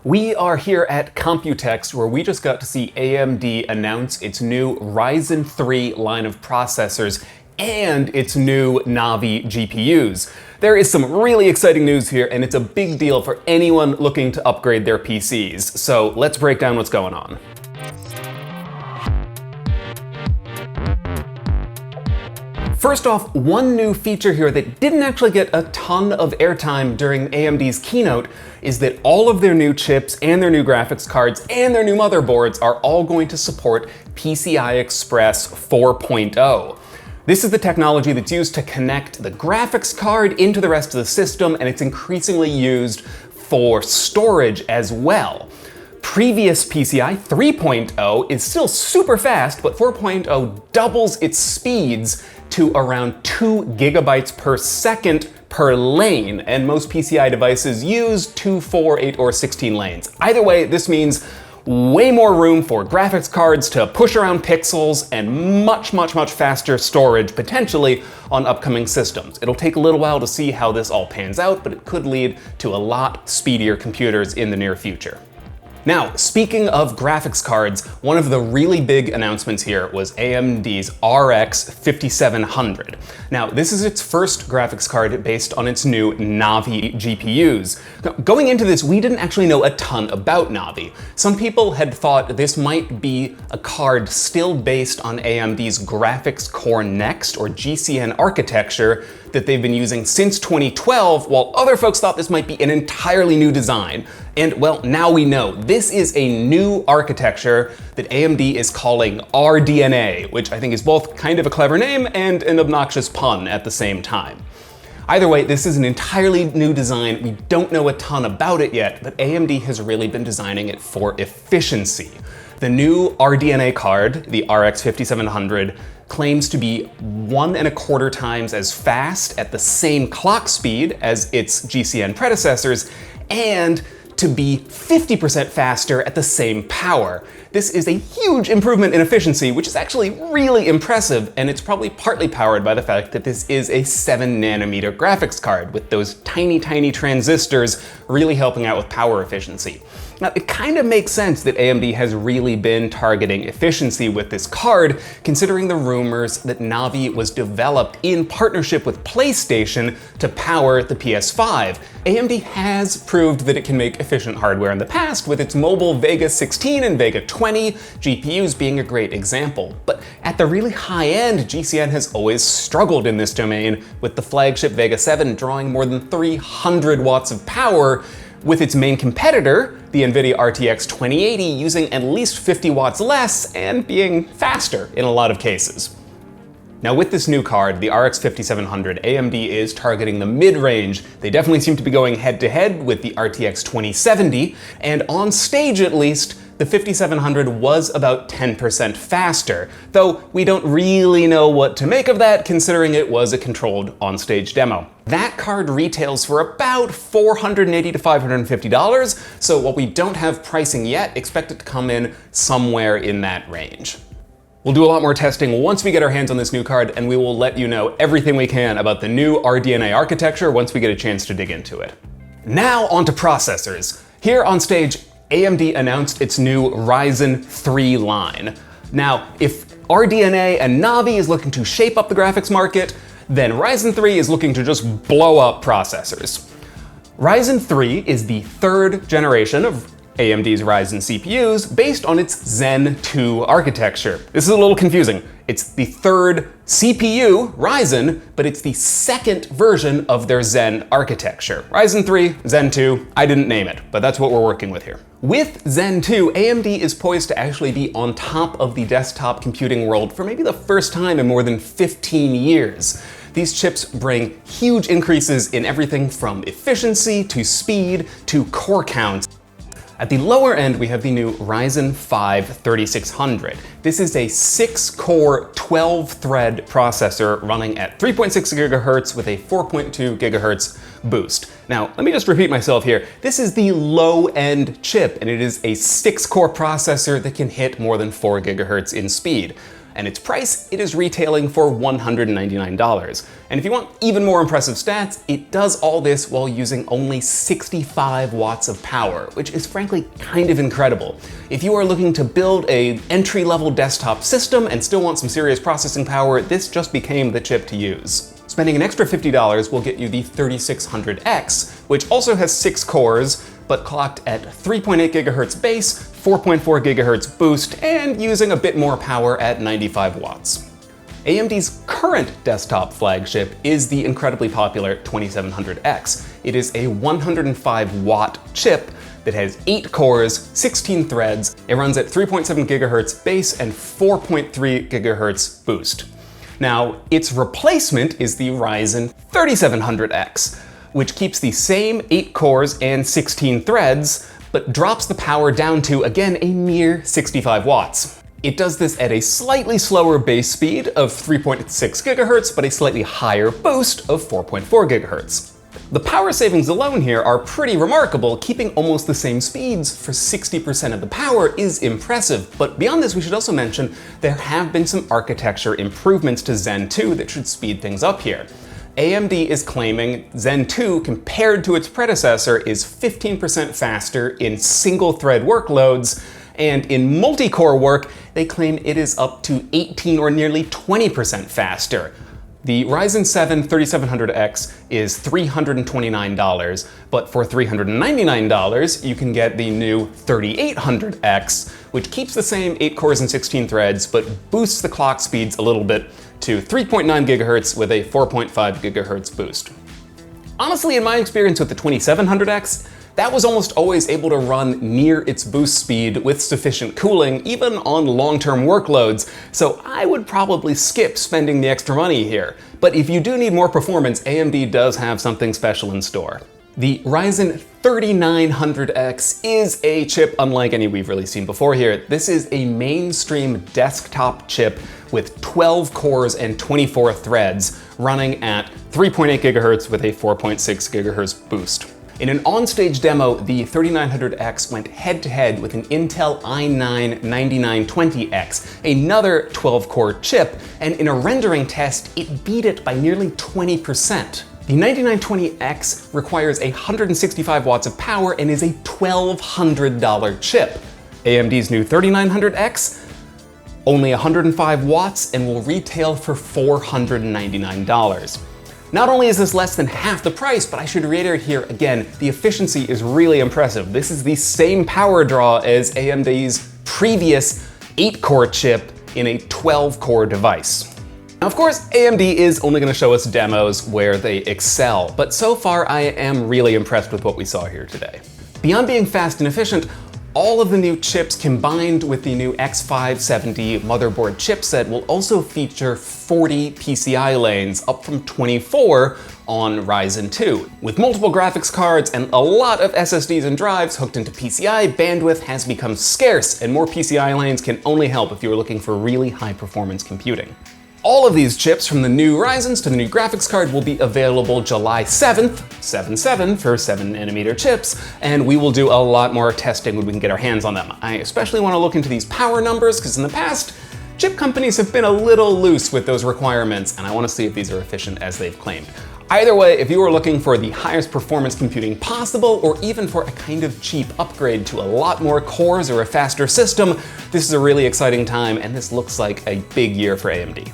We are here at Computex, where we just got to see AMD announce its new Ryzen 3 line of processors and its new Navi GPUs. There is some really exciting news here, and it's a big deal for anyone looking to upgrade their PCs. So let's break down what's going on. First off, one new feature here that didn't actually get a ton of airtime during AMD's keynote is that all of their new chips and their new graphics cards and their new motherboards are all going to support PCI Express 4.0. This is the technology that's used to connect the graphics card into the rest of the system, and it's increasingly used for storage as well. Previous PCI 3.0 is still super fast, but 4.0 doubles its speeds to around 2 gigabytes per second per lane, and most PCI devices use 2, 4, 8, or 16 lanes. Either way, this means way more room for graphics cards to push around pixels and much faster storage potentially on upcoming systems. It'll take a little while to see how this all pans out, but it could lead to a lot speedier computers in the near future. Now, speaking of graphics cards, one of the really big announcements here was AMD's RX 5700. Now, this is its first graphics card based on its new Navi GPUs. Now, going into this, we didn't actually know a ton about Navi. Some people had thought this might be a card still based on AMD's Graphics Core Next, or GCN architecture, that they've been using since 2012, while other folks thought this might be an entirely new design. And well, now we know. This is a new architecture that AMD is calling RDNA, which I think is both kind of a clever name and an obnoxious pun at the same time. Either way, this is an entirely new design. We don't know a ton about it yet, but AMD has really been designing it for efficiency. The new RDNA card, the RX 5700, claims to be 1.25 times as fast at the same clock speed as its GCN predecessors, and to be 50% faster at the same power. This is a huge improvement in efficiency, which is actually really impressive, and it's probably partly powered by the fact that this is a 7nm graphics card, with those tiny transistors really helping out with power efficiency. Now, it kind of makes sense that AMD has really been targeting efficiency with this card, considering the rumors that Navi was developed in partnership with PlayStation to power the PS5. AMD has proved that it can make efficient hardware in the past, with its mobile Vega 16 and Vega 20 GPUs being a great example. But at the really high end, GCN has always struggled in this domain, with the flagship Vega 7 drawing more than 300 watts of power, with its main competitor, the NVIDIA RTX 2080, using at least 50 watts less and being faster in a lot of cases. Now, with this new card, the RX 5700, AMD is targeting the mid-range. They definitely seem to be going head-to-head with the RTX 2070, and on stage at least, the 5700 was about 10% faster, though we don't really know what to make of that, considering it was a controlled on-stage demo. That card retails for about $480 to $550, so while we don't have pricing yet, expect it to come in somewhere in that range. We'll do a lot more testing once we get our hands on this new card, and we will let you know everything we can about the new RDNA architecture once we get a chance to dig into it. Now onto processors. Here on stage, AMD announced its new Ryzen 3 line. Now, if RDNA and Navi is looking to shape up the graphics market, then Ryzen 3 is looking to just blow up processors. Ryzen 3 is the third generation of AMD's Ryzen CPUs based on its Zen 2 architecture. This is a little confusing. It's the third CPU, Ryzen, but it's the second version of their Zen architecture. Ryzen 3, Zen 2, I didn't name it, but that's what we're working with here. With Zen 2, AMD is poised to actually be on top of the desktop computing world for maybe the first time in more than 15 years. These chips bring huge increases in everything from efficiency to speed to core counts. At the lower end, we have the new Ryzen 5 3600. This is a 6-core, 12-thread processor running at 3.6 gigahertz with a 4.2 gigahertz boost. Now, let me just repeat myself here. This is the low-end chip, and it is a 6-core processor that can hit more than 4 gigahertz in speed. and its price, it is retailing for $199. And if you want even more impressive stats, it does all this while using only 65 watts of power, which is frankly kind of incredible. If you are looking to build an entry-level desktop system and still want some serious processing power, this just became the chip to use. Spending an extra $50 will get you the 3600X, which also has 6 cores, but clocked at 3.8 GHz base, 4.4 GHz boost, and using a bit more power at 95 watts. AMD's current desktop flagship is the incredibly popular 2700X. It is a 105-watt chip that has 8 cores, 16 threads. It runs at 3.7 GHz base and 4.3 GHz boost. Now, its replacement is the Ryzen 3700X, which keeps the same 8 cores and 16 threads, but drops the power down to, again, a mere 65 watts. It does this at a slightly slower base speed of 3.6 GHz, but a slightly higher boost of 4.4 GHz. The power savings alone here are pretty remarkable. Keeping almost the same speeds for 60% of the power is impressive, but beyond this we should also mention there have been some architecture improvements to Zen 2 that should speed things up here. AMD is claiming Zen 2 compared to its predecessor is 15% faster in single-thread workloads, and in multi-core work they claim it is up to 18 or nearly 20% faster. The Ryzen 7 3700X is $329, but for $399 you can get the new 3800X, which keeps the same 8 cores and 16 threads, but boosts the clock speeds a little bit to 3.9 GHz with a 4.5 GHz boost. Honestly, in my experience with the 2700X, that was almost always able to run near its boost speed with sufficient cooling, even on long-term workloads, so I would probably skip spending the extra money here. But if you do need more performance, AMD does have something special in store. The Ryzen 3900X is a chip unlike any we've really seen before here. This is a mainstream desktop chip with 12 cores and 24 threads, running at 3.8 GHz with a 4.6 GHz boost. In an on-stage demo, the 3900X went head-to-head with an Intel i9-9920X, another 12-core chip, and in a rendering test, it beat it by nearly 20%. The 9920X requires 165 watts of power and is a $1,200 chip. AMD's new 3900X, only 105 watts and will retail for $499. Not only is this less than half the price, but I should reiterate here again, the efficiency is really impressive. This is the same power draw as AMD's previous 8-core chip in a 12-core device. Now, of course, AMD is only going to show us demos where they excel, but so far I am really impressed with what we saw here today. Beyond being fast and efficient, all of the new chips combined with the new X570 motherboard chipset will also feature 40 PCI lanes, up from 24 on Ryzen 2. With multiple graphics cards and a lot of SSDs and drives hooked into PCI, bandwidth has become scarce, and more PCI lanes can only help if you are looking for really high-performance computing. All of these chips, from the new Ryzens to the new graphics card, will be available July 7th, 7/7 for 7nm chips, and we will do a lot more testing when we can get our hands on them. I especially want to look into these power numbers, because in the past, chip companies have been a little loose with those requirements, and I want to see if these are efficient as they've claimed. Either way, if you are looking for the highest performance computing possible, or even for a kind of cheap upgrade to a lot more cores or a faster system, this is a really exciting time, and this looks like a big year for AMD.